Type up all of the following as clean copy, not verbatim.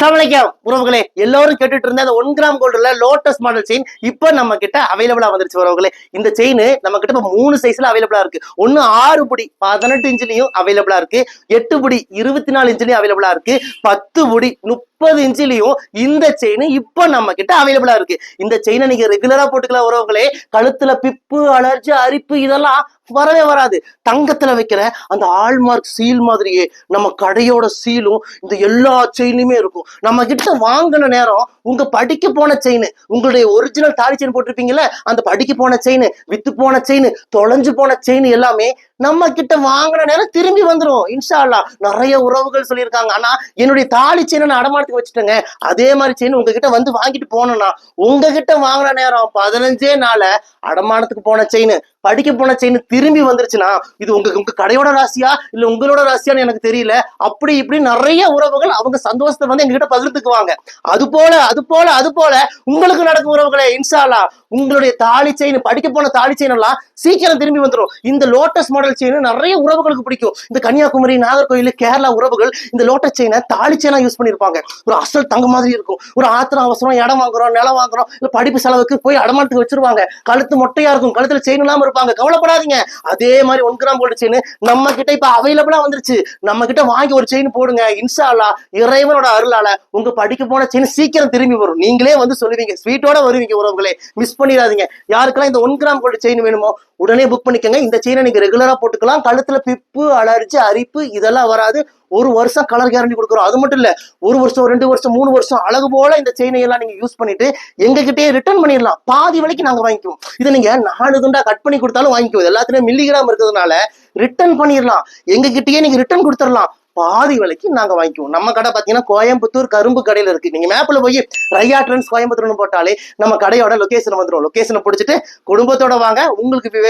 அஸ்ஸலாமு அலைக்கும் உறவுகளே, எல்லாரும் கேட்டுட்டு இருந்த அந்த 1 கிராம் கோல்டுல லோட்டஸ் மாடல் செயின் இப்ப நம்ம கிட்ட அவைலபிளா வந்துருச்சு உறவுகளே. இந்த செயின் நம்ம கிட்ட இப்ப 3 சைஸ்ல அவைலபிளா இருக்கு. ஒன்னு 6 புடி 18 இன்ச்லயும் அவைலபிளா இருக்கு, 8 புடி 24 இன்ச்லயும் அவைலபிளா இருக்கு, 10 புடி 30 இன்ச்லயும் இந்த செயின் இப்ப நம்ம கிட்ட அவைலபிளா இருக்கு. இந்த செயினை நீங்க ரெகுலரா போட்டுக்கலாம் உறவுகளே. கழுத்துல பிப்பு, அலர்ஜி, அரிப்பு இதெல்லாம் வரவே வராது. தங்கத்துல வைக்கிற அந்த ஆல்மார்க் சீல் மாதிரியே நம்ம கடையோட சீலும் இந்த எல்லா செயினுமே இருக்கும். நம்ம கிட்ட வாங்கின நேரம் உங்க படிக்க போன செயின், உங்களுடைய ஒரிஜினல் தாலி செயின் போட்டிருப்பீங்கல்ல, அந்த படிக்க போன செயின், வித்து போன செயின், தொலைஞ்சு போன செயின் எல்லாமே நம்ம கிட்ட வாங்கின நேரம் திரும்பி வந்துடும் இன்ஷா அல்லாஹ். நிறைய உறவுகள் சொல்லியிருக்காங்க, ஆனா என்னுடைய தாலி செயினை நான் அடமானத்துக்கு வச்சுட்டேங்க, அதே மாதிரி செயின் உங்ககிட்ட வந்து வாங்கிட்டு போனோம்னா உங்ககிட்ட வாங்கின நேரம் 15 நாள அடமானத்துக்கு போன செயின், படிக்க போன செயின் திரும்பி வந்துருச்சுன்னா இது உங்க கடையோட ராசியா இல்ல உங்களோட ராசியான்னு எனக்கு தெரியல. அப்படி இப்படி நிறைய உறவுகள் அவங்க சந்தோஷத்தை வந்து எங்ககிட்ட பகிர்ந்துக்குவாங்க. அது போல உங்களுக்கு நடக்கும் உறவுகளே இன்ஷா அல்லாஹ். உங்களுடைய தாலி செயின், படிக்க போன தாலி செயின் எல்லாம் சீக்கிரம் திரும்பி வந்துடும். இந்த லோட்டஸ் மாடல் செயின் நிறைய உறவுகளுக்கு பிடிக்கும். இந்த கன்னியாகுமரி, நாகர்கோயில், கேரளா உறவுகள் இந்த லோட்டஸ் செயினை தாலி செயினா யூஸ் பண்ணிருப்பாங்க. ஒரு அசல் தங்க மாதிரி இருக்கும். ஒரு ஆத்திரம் அவசரம் இடம் வாங்குறோம், நிலம் வாங்குறோம், இல்ல படிப்பு செலவுக்கு போய் அடமானத்துக்கு வச்சிருவாங்க. கழுத்து மொட்டையா இருக்கும், கழுத்துல செயின் இல்லாம இருப்பாங்க. கவலைப்படாதீங்க, அதே மாதிரி 1 கிராம் கோல்டு செயின் நம்ம கிட்ட இப்ப அவைலபிளா வந்துருச்சு. நம்ம கிட்ட வாங்கி ஒரு செயின் போடுங்க, இன்ஷா அல்லாஹ் இறைவனோட அருளால உங்க படிக்க போன செயின் சீக்கிரம் திரும்பி வரும். நீங்களே வந்து சொல்லுவீங்க, ஸ்வீட்டோட வருவீங்க உறவுகளே. மிஸ் பண்ணிடாதீங்க. யாருக்கெல்லாம் இந்த 1 கிராம் கோல்டு செயின் வேணுமோ உடனே புக் பண்ணிக்கோங்க. இந்த செயினை நீங்க ரெகுலரா போட்டுக்கலாம். கழுத்துல பிப்பு, அலர்ஜி, அரிப்பு இதெல்லாம் வராது. 1 வருஷம் கலர் கேரண்டி கொடுக்குறோம். அது மட்டும் இல்ல, 1 வருஷம் 2 வருஷம் 3 வருஷம் அழகு போல இந்த செயினை எல்லாம் நீங்க யூஸ் பண்ணிட்டு எங்க கிட்டே ரிட்டர்ன் பண்ணிடலாம். பாதி விலைக்கு நாங்க வாங்கிக்குவோம். இதை நீங்க 4 துண்டா கட் பண்ணி கொடுத்தாலும் வாங்கிக்குவோம். எல்லாத்துலயும் மில்லிகிராம் இருக்கிறதுனால ரிட்டர்ன் பண்ணிடலாம். எங்க கிட்டயே நீங்க ரிட்டர்ன் கொடுத்துடலாம். பாதி விலைக்கு நாங்க வாங்கிக்குவோம். நம்ம கடை பாத்தீங்கன்னா கோயம்புத்தூர் கரும்பு கடையில இருக்கு. நீங்க மேப்ல போய் ரையா ட்ரெண்ட்ஸ் கோயம்புத்தூர்னு போட்டாலே நம்ம கடையோட லொகேஷன் வந்துடும். லொகேஷனை பிடிச்சிட்டு குடும்பத்தோட வாங்க. உங்களுக்கு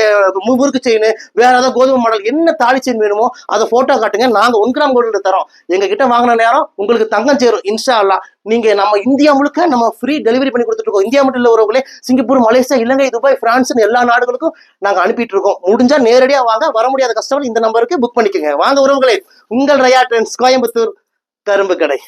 முறுக்கு செயின், வேற ஏதாவது கோதுமை மாடல் என்ன தாலி செயின் வேணுமோ அதை போட்டோ காட்டுங்க. நாங்க 1 கிராம் கோல்டு தரோம். எங்க கிட்ட வாங்கின நேரம் உங்களுக்கு தங்கம் சேரும் இன்ஷா அல்லாஹ். நீங்க நம்ம இந்தியா முழுக்க நம்ம ஃப்ரீ டெலிவரி பண்ணி கொடுத்துட்டு இருக்கோம். இந்தியா மட்டும் இல்ல உறவுகளே, சிங்கப்பூர், மலேசியா, இலங்கை, துபாய், பிரான்ஸ் எல்லா நாடுகளுக்கும் நாங்க அனுப்பிட்டு இருக்கோம். முடிஞ்சா நேரடியா வாங்க. வர முடியாத கஸ்டமர் இந்த நம்பருக்கு புக் பண்ணிக்கோங்க. வாங்க உறவுகளே, உங்கள் ரையா ட்ரெண்ட்ஸ் கோயம்புத்தூர் கரும்பு கடை.